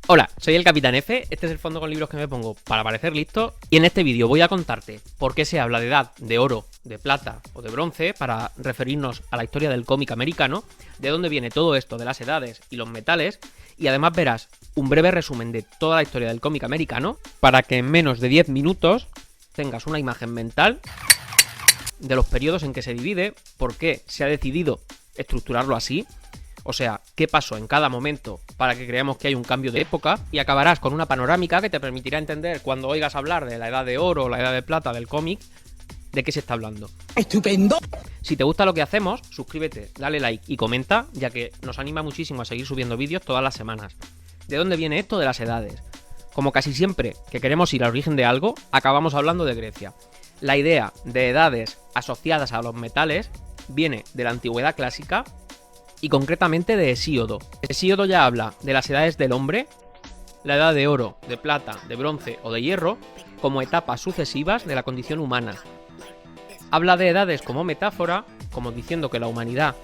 Hola, soy el Capitán F, este es el fondo con libros que me pongo para parecer listo y en este vídeo voy a contarte por qué se habla de edad de oro, de plata o de bronce para referirnos a la historia del cómic americano, de dónde viene todo esto de las edades y los metales y además verás un breve resumen de toda la historia del cómic americano para que en menos de 10 minutos tengas una imagen mental de los periodos en que se divide, por qué se ha decidido estructurarlo así. O sea, qué pasó en cada momento para que creamos que hay un cambio de época y acabarás con una panorámica que te permitirá entender cuando oigas hablar de la edad de oro o la edad de plata del cómic, de qué se está hablando. ¡Estupendo! Si te gusta lo que hacemos, suscríbete, dale like y comenta, ya que nos anima muchísimo a seguir subiendo vídeos todas las semanas. ¿De dónde viene esto de las edades? Como casi siempre que queremos ir al origen de algo, acabamos hablando de Grecia. La idea de edades asociadas a los metales viene de la antigüedad clásica, y concretamente de Hesíodo. Hesíodo ya habla de las edades del hombre, la edad de oro, de plata, de bronce o de hierro, como etapas sucesivas de la condición humana. Habla de edades como metáfora, como diciendo que la humanidad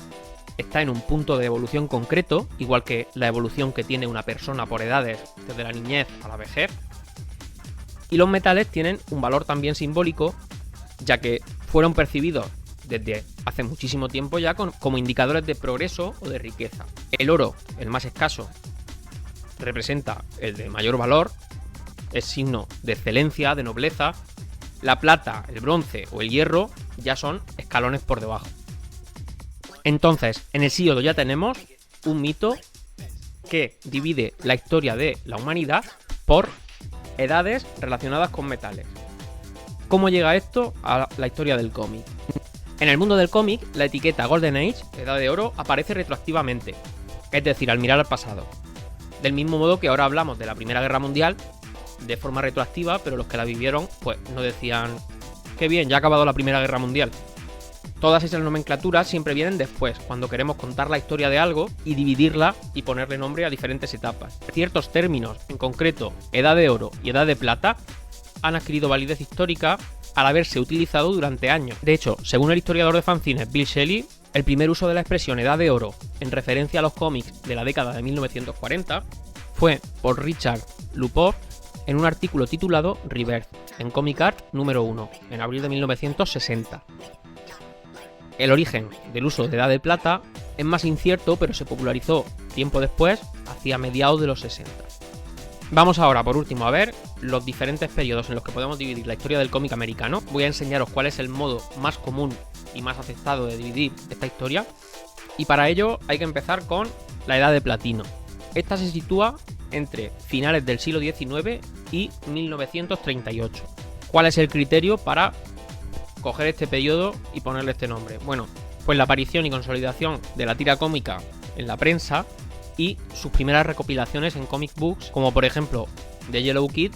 está en un punto de evolución concreto, igual que la evolución que tiene una persona por edades, desde la niñez a la vejez. Y los metales tienen un valor también simbólico, ya que fueron percibidos desde hace muchísimo tiempo ya como indicadores de progreso o de riqueza. El oro, el más escaso, representa el de mayor valor, es signo de excelencia, de nobleza. La plata, el bronce o el hierro ya son escalones por debajo. Entonces, en Hesíodo ya tenemos un mito que divide la historia de la humanidad por edades relacionadas con metales. ¿Cómo llega esto a la historia del cómic? En el mundo del cómic, la etiqueta Golden Age, Edad de Oro, aparece retroactivamente, es decir, al mirar al pasado. Del mismo modo que ahora hablamos de la Primera Guerra Mundial, de forma retroactiva, pero los que la vivieron, pues no decían qué bien, ya ha acabado la Primera Guerra Mundial. Todas esas nomenclaturas siempre vienen después, cuando queremos contar la historia de algo y dividirla y ponerle nombre a diferentes etapas. Ciertos términos, en concreto Edad de Oro y Edad de Plata, han adquirido validez histórica al haberse utilizado durante años. De hecho, según el historiador de fanzines Bill Shelley, el primer uso de la expresión Edad de Oro en referencia a los cómics de la década de 1940 fue por Richard Lupov en un artículo titulado Rebirth en Comic Art número 1, en abril de 1960. El origen del uso de Edad de Plata es más incierto, pero se popularizó tiempo después, hacia mediados de los 60. Vamos ahora, por último, a ver los diferentes periodos en los que podemos dividir la historia del cómic americano. Voy a enseñaros cuál es el modo más común y más aceptado de dividir esta historia. Y para ello hay que empezar con la Edad de Platino. Esta se sitúa entre finales del siglo XIX y 1938. ¿Cuál es el criterio para coger este periodo y ponerle este nombre? Bueno, pues la aparición y consolidación de la tira cómica en la prensa y sus primeras recopilaciones en comic books, como por ejemplo The Yellow Kid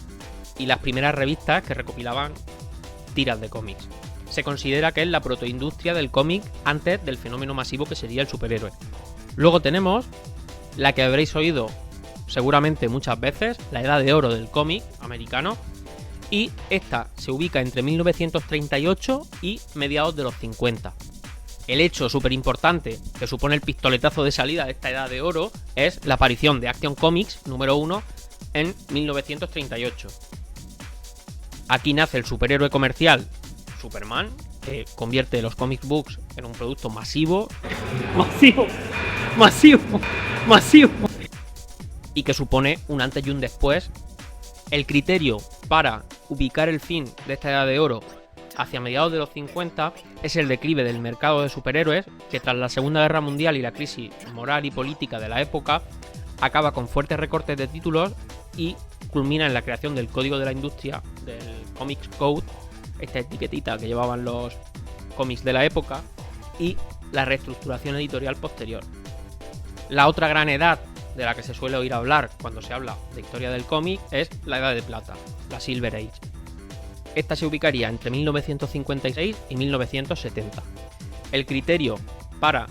y las primeras revistas que recopilaban tiras de cómics. Se considera que es la protoindustria del cómic antes del fenómeno masivo que sería el superhéroe. Luego tenemos la que habréis oído seguramente muchas veces, la Edad de Oro del cómic americano, y esta se ubica entre 1938 y mediados de los 50. El hecho súper importante que supone el pistoletazo de salida de esta Edad de Oro es la aparición de Action Comics número 1 en 1938. Aquí nace el superhéroe comercial Superman, que convierte los comic books en un producto masivo, y que supone un antes y un después. El criterio para ubicar el fin de esta Edad de Oro hacia mediados de los 50 es el declive del mercado de superhéroes, que tras la Segunda Guerra Mundial y la crisis moral y política de la época acaba con fuertes recortes de títulos y culmina en la creación del código de la industria, del Comics Code, esta etiquetita que llevaban los cómics de la época, y la reestructuración editorial posterior. La otra gran edad de la que se suele oír hablar cuando se habla de historia del cómic es la Edad de Plata, la Silver Age. Esta se ubicaría entre 1956 y 1970. El criterio para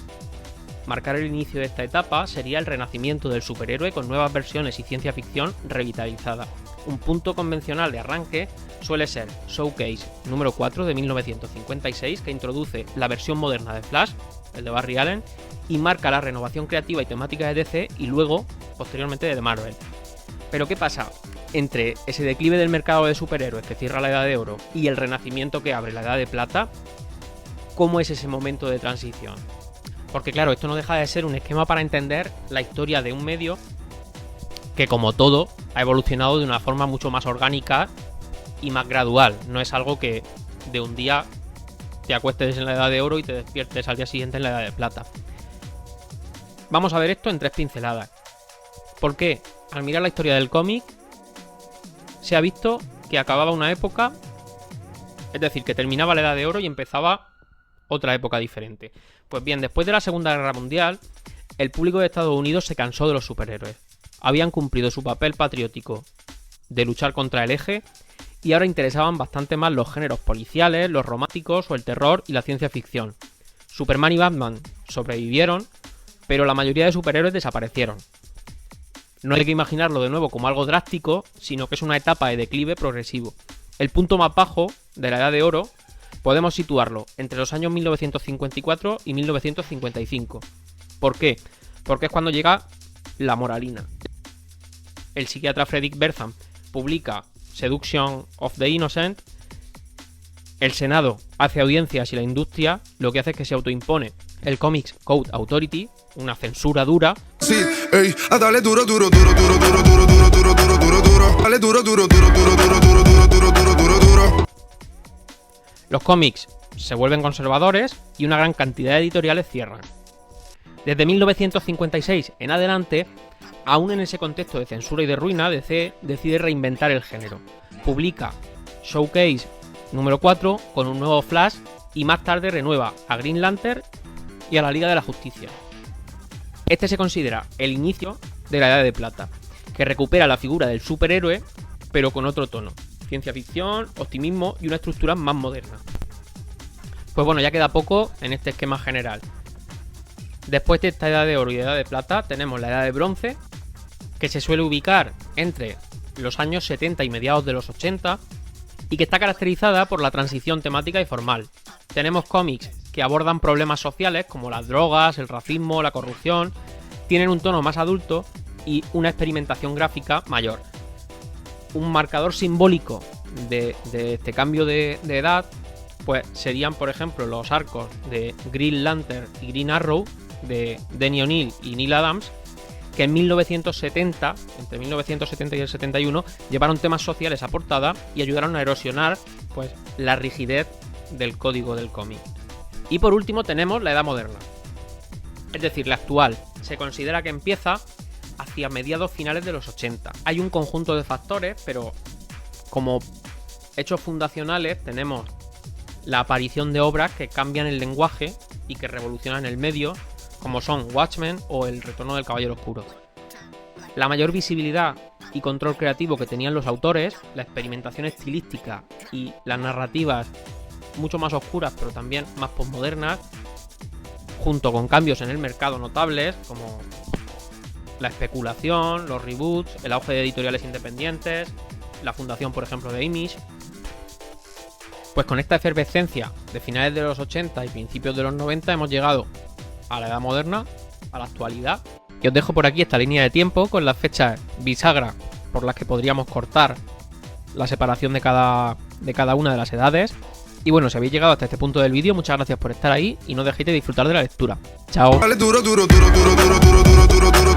marcar el inicio de esta etapa sería el renacimiento del superhéroe con nuevas versiones y ciencia ficción revitalizada. Un punto convencional de arranque suele ser Showcase número 4 de 1956, que introduce la versión moderna de Flash, el de Barry Allen, y marca la renovación creativa y temática de DC y luego, posteriormente, de Marvel. Pero ¿qué pasa? Entre ese declive del mercado de superhéroes que cierra la Edad de Oro y el renacimiento que abre la Edad de Plata, ¿cómo es ese momento de transición? Porque claro, esto no deja de ser un esquema para entender la historia de un medio que, como todo, ha evolucionado de una forma mucho más orgánica y más gradual. No es algo que de un día te acuestes en la Edad de Oro y te despiertes al día siguiente en la Edad de Plata. Vamos a ver esto en 3 pinceladas. ¿Por qué? Al mirar la historia del cómic, se ha visto que acababa una época, es decir, que terminaba la Edad de Oro y empezaba otra época diferente. Pues bien, después de la Segunda Guerra Mundial, el público de Estados Unidos se cansó de los superhéroes. Habían cumplido su papel patriótico de luchar contra el eje y ahora interesaban bastante más los géneros policiales, los románticos o el terror y la ciencia ficción. Superman y Batman sobrevivieron, pero la mayoría de superhéroes desaparecieron. No hay que imaginarlo de nuevo como algo drástico, sino que es una etapa de declive progresivo. El punto más bajo de la Edad de Oro podemos situarlo entre los años 1954 y 1955. ¿Por qué? Porque es cuando llega la moralina. El psiquiatra Frederick Bertham publica Seduction of the Innocent. El Senado hace audiencias y la industria lo que hace es que se autoimpone el Comics Code Authority, una censura dura. Sí, ey, dale duro, duro, duro, duro, duro, duro, duro, duro, duro, duro, duro. Dale duro, duro, duro, duro, duro, duro, duro, duro, duro, duro, duro. Los cómics se vuelven conservadores y una gran cantidad de editoriales cierran. Desde 1956 en adelante, aún en ese contexto de censura y de ruina, DC decide reinventar el género. Publica Showcase número 4 con un nuevo Flash y más tarde renueva a Green Lantern y a la Liga de la Justicia. Este se considera el inicio de la Edad de Plata, que recupera la figura del superhéroe, pero con otro tono. Ciencia ficción, optimismo y una estructura más moderna. Pues bueno, ya queda poco en este esquema general. Después de esta Edad de Oro y Edad de Plata, tenemos la Edad de Bronce, que se suele ubicar entre los años 70 y mediados de los 80, y que está caracterizada por la transición temática y formal. Tenemos cómics que abordan problemas sociales como las drogas, el racismo, la corrupción, tienen un tono más adulto y una experimentación gráfica mayor. Un marcador simbólico de este cambio de edad, pues serían, por ejemplo, los arcos de Green Lantern y Green Arrow de Denny O'Neil y Neil Adams, que en 1970, entre 1970 y el 71, llevaron temas sociales a portada y ayudaron a erosionar, pues, la rigidez del código del cómic. Y por último tenemos la Edad Moderna, es decir, la actual. Se considera que empieza hacia mediados finales de los 80. Hay un conjunto de factores, pero como hechos fundacionales tenemos la aparición de obras que cambian el lenguaje y que revolucionan el medio, como son Watchmen o El Retorno del Caballero Oscuro. La mayor visibilidad y control creativo que tenían los autores, la experimentación estilística y las narrativas mucho más oscuras pero también más posmodernas, junto con cambios en el mercado notables como la especulación, los reboots, el auge de editoriales independientes, la fundación, por ejemplo, de Image. Pues con esta efervescencia de finales de los 80 y principios de los 90 hemos llegado a la Edad Moderna, a la actualidad. Y os dejo por aquí esta línea de tiempo con las fechas bisagra por las que podríamos cortar la separación de cada una de las edades. Y bueno, si habéis llegado hasta este punto del vídeo, muchas gracias por estar ahí y no dejéis de disfrutar de la lectura. Chao. Dale duro, duro, duro, duro, duro, duro, duro, duro, duro.